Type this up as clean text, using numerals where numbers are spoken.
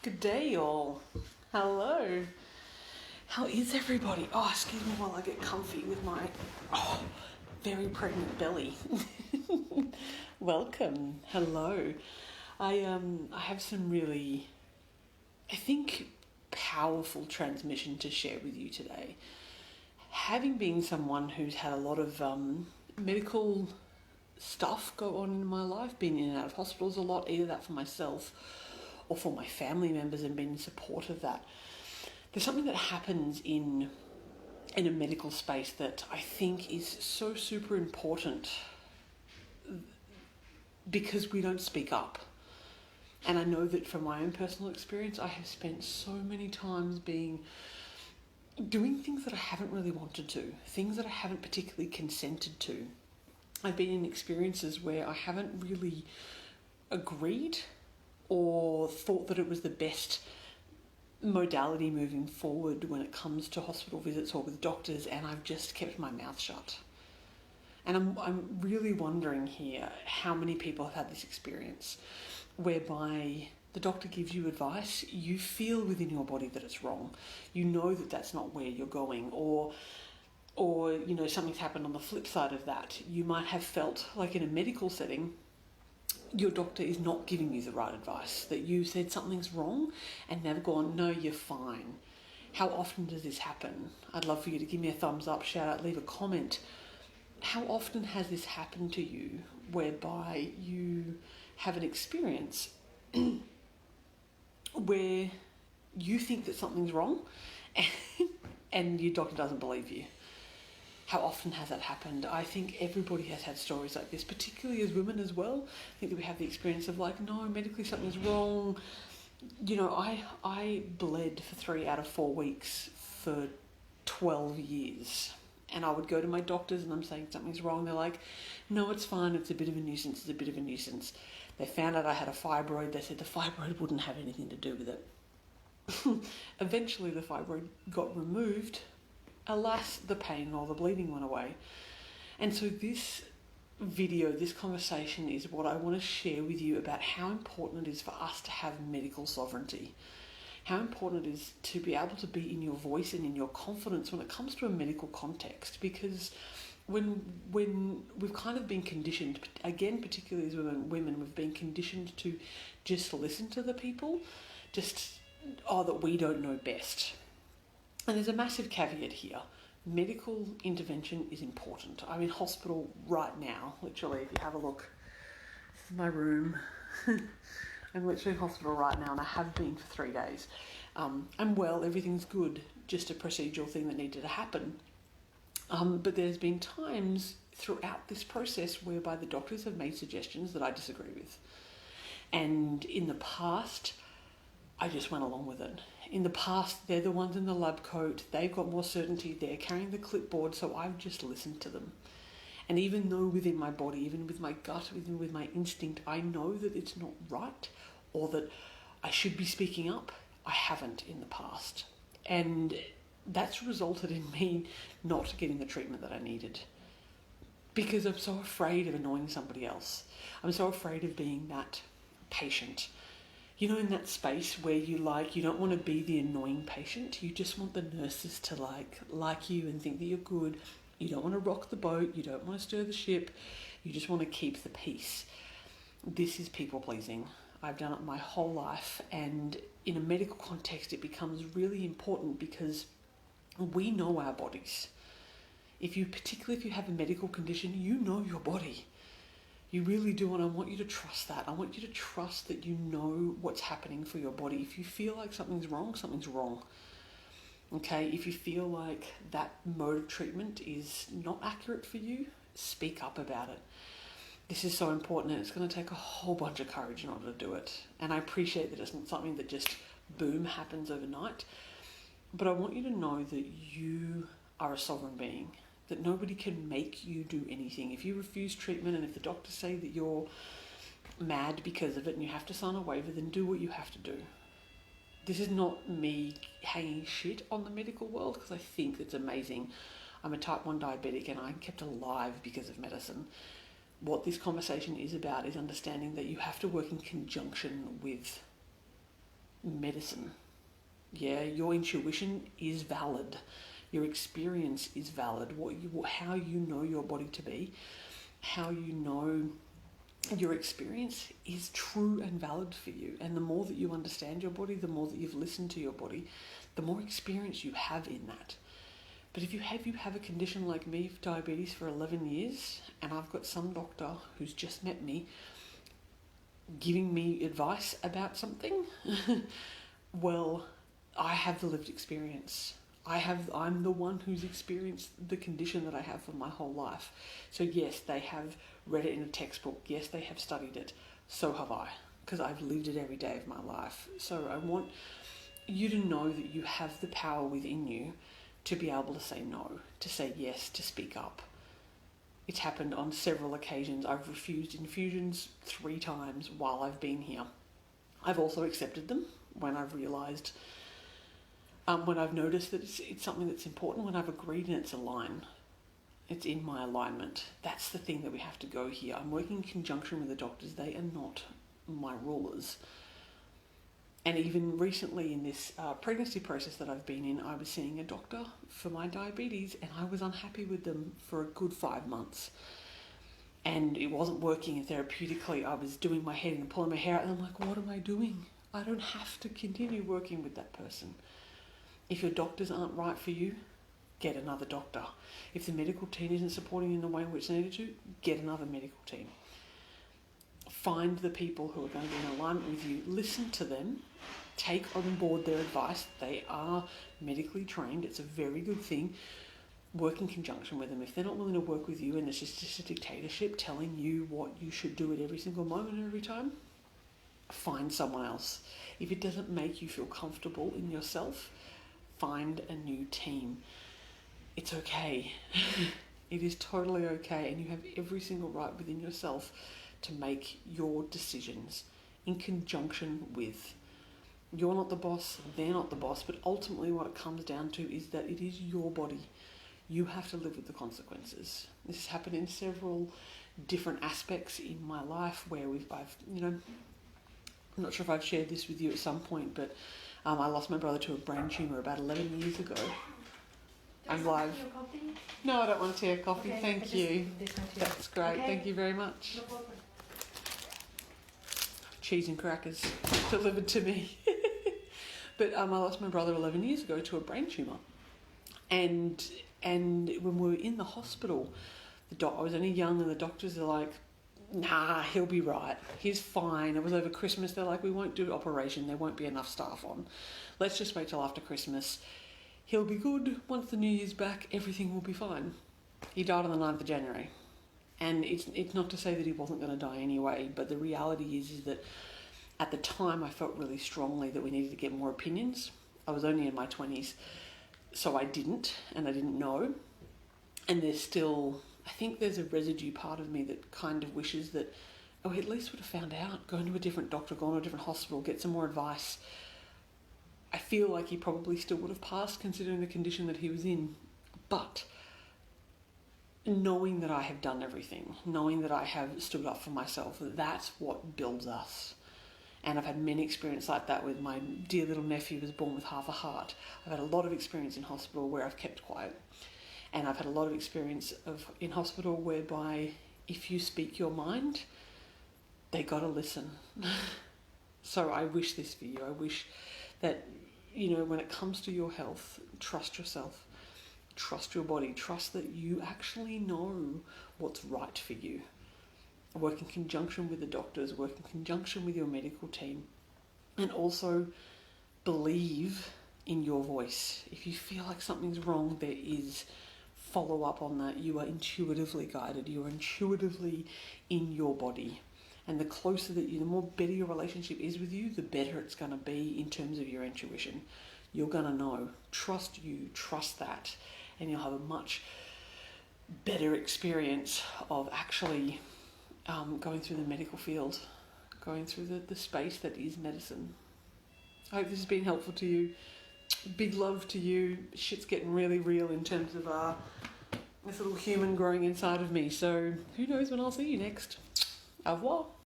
Good day, all. Hello. How is everybody? Oh, excuse me while I get comfy with my very pregnant belly. Welcome. Hello. I have some really, I think, powerful transmission to share with you today. Having been someone who's had a lot of medical stuff go on in my life, been in and out of hospitals a lot, either that for myself or for my family members, and been in support of that. There's something that happens in a medical space that I think is so super important because we don't speak up. And I know that from my own personal experience, I have spent so many times doing things that I haven't really wanted to, things that I haven't particularly consented to. I've been in experiences where I haven't really agreed or thought that it was the best modality moving forward when it comes to hospital visits or with doctors, and I've just kept my mouth shut. And I'm really wondering here how many people have had this experience whereby the doctor gives you advice, you feel within your body that it's wrong. You know that that's not where you're going, or you know, something's happened on the flip side of that. You might have felt like in a medical setting, your doctor is not giving you the right advice, that you said something's wrong and they've gone, no, you're fine. How often does this happen? I'd love for you to give me a thumbs up, shout out, leave a comment. How often has this happened to you whereby you have an experience where you think that something's wrong and your doctor doesn't believe you? How often has that happened? I think everybody has had stories like this, particularly as women as well. I think that we have the experience of like, no, medically something's wrong. You know, I bled for 3 out of 4 weeks for 12 years. And I would go to my doctors and I'm saying something's wrong. They're like, no, it's fine. It's a bit of a nuisance. They found out I had a fibroid. They said the fibroid wouldn't have anything to do with it. Eventually the fibroid got removed. Alas, the pain or the bleeding went away. And so this conversation is what I want to share with you about how important it is for us to have medical sovereignty. How important it is to be able to be in your voice and in your confidence when it comes to a medical context. Because when we've kind of been conditioned, again, particularly as women, we've been conditioned to just listen to the people, that we don't know best. And there's a massive caveat here. Medical intervention is important. I'm in hospital right now, literally, if you have a look. This is my room. I'm literally in hospital right now and I have been for 3 days. I'm well, everything's good, just a procedural thing that needed to happen. But there's been times throughout this process whereby the doctors have made suggestions that I disagree with. And in the past, I just went along with it. In the past, they're the ones in the lab coat, they've got more certainty, they're carrying the clipboard, so I've just listened to them. And even though within my body, even with my gut, even with my instinct, I know that it's not right or that I should be speaking up, I haven't in the past. And that's resulted in me not getting the treatment that I needed. Because I'm so afraid of annoying somebody else. I'm so afraid of being that patient. You know, in that space where you don't want to be the annoying patient. You just want the nurses to like you and think that you're good. You don't want to rock the boat. You don't want to stir the ship. You just want to keep the peace. This is people pleasing. I've done it my whole life. And in a medical context, it becomes really important because we know our bodies. Particularly if you have a medical condition, you know your body. You really do, and I want you to trust that. I want you to trust that you know what's happening for your body. If you feel like something's wrong, something's wrong. Okay, if you feel like that mode of treatment is not accurate for you, speak up about it. This is so important, and it's going to take a whole bunch of courage in order to do it. And I appreciate that it's not something that just, boom, happens overnight. But I want you to know that you are a sovereign being. That nobody can make you do anything. If you refuse treatment and if the doctors say that you're mad because of it and you have to sign a waiver, then do what you have to do. This is not me hanging shit on the medical world because I think it's amazing. I'm a type 1 diabetic and I'm kept alive because of medicine. What this conversation is about is understanding that you have to work in conjunction with medicine. Yeah, your intuition is valid. Your experience is valid. How you know your body to be, how you know your experience is true and valid for you. And the more that you understand your body, the more that you've listened to your body, the more experience you have in that. But if you have a condition like me, diabetes, for 11 years, and I've got some doctor who's just met me giving me advice about something, well, I have the lived experience. I'm the one who's experienced the condition that I have for my whole life. So yes, they have read it in a textbook. Yes, they have studied it. So have I, because I've lived it every day of my life. So I want you to know that you have the power within you to be able to say no, to say yes, to speak up. It's happened on several occasions. I've refused infusions 3 times while I've been here. I've also accepted them when I've realised, when I've noticed that it's something that's important, when I've agreed and it's aligned. It's in my alignment. That's the thing that we have to go here. I'm working in conjunction with the doctors. They are not my rulers. And even recently in this pregnancy process that I've been in, I was seeing a doctor for my diabetes and I was unhappy with them for a good 5 months. And it wasn't working therapeutically. I was doing my head and pulling my hair out and I'm like, what am I doing? I don't have to continue working with that person. If your doctors aren't right for you, get another doctor. If the medical team isn't supporting you in the way in which they needed to, get another medical team. Find the people who are going to be in alignment with you. Listen to them. Take on board their advice. They are medically trained. It's a very good thing. Work in conjunction with them. If they're not willing to work with you and it's just a dictatorship telling you what you should do at every single moment and every time, find someone else. If it doesn't make you feel comfortable in yourself, find a new team. It's okay. It is totally okay, and you have every single right within yourself to make your decisions in conjunction with. You're not the boss, they're not the boss, but ultimately what it comes down to is that it is your body. You have to live with the consequences. This has happened in several different aspects in my life where I'm not sure if I've shared this with you at some point, but I lost my brother to a brain tumour about 11 years ago. I'm live. No, I don't want a tea or coffee. Okay, thank you. That's great. Okay. Thank you very much. No problem. Cheese and crackers delivered to me. But I lost my brother 11 years ago to a brain tumour. And when we were in the hospital, I was only young and the doctors are like, nah, he'll be right. He's fine. It was over Christmas. They're like, we won't do an operation. There won't be enough staff on. Let's just wait till after Christmas. He'll be good. Once the New Year's back, everything will be fine. He died on the 9th of January. And it's not to say that he wasn't going to die anyway, but the reality is that at the time I felt really strongly that we needed to get more opinions. I was only in my 20s, so I didn't, and I didn't know. And I think there's a residue part of me that kind of wishes that, he at least would have found out, gone to a different doctor, gone to a different hospital, get some more advice. I feel like he probably still would have passed considering the condition that he was in. But knowing that I have done everything, knowing that I have stood up for myself, that's what builds us. And I've had many experiences like that with my dear little nephew who was born with half a heart. I've had a lot of experience in hospital where I've kept quiet. And I've had a lot of experience in hospital whereby if you speak your mind, they got to listen. So I wish this for you. I wish that, when it comes to your health, trust yourself, trust your body, trust that you actually know what's right for you. Work in conjunction with the doctors, work in conjunction with your medical team, and also believe in your voice. If you feel like something's wrong, there is. Follow up on that. You are intuitively guided. You are intuitively in your body. And the closer that the more better your relationship is with you, the better it's going to be in terms of your intuition. You're going to know. Trust you. Trust that. And you'll have a much better experience of actually going through the medical field, going through the space that is medicine. I hope this has been helpful to you. Big love to you. Shit's getting really real in terms of this little human growing inside of me. So who knows when I'll see you next. Au revoir.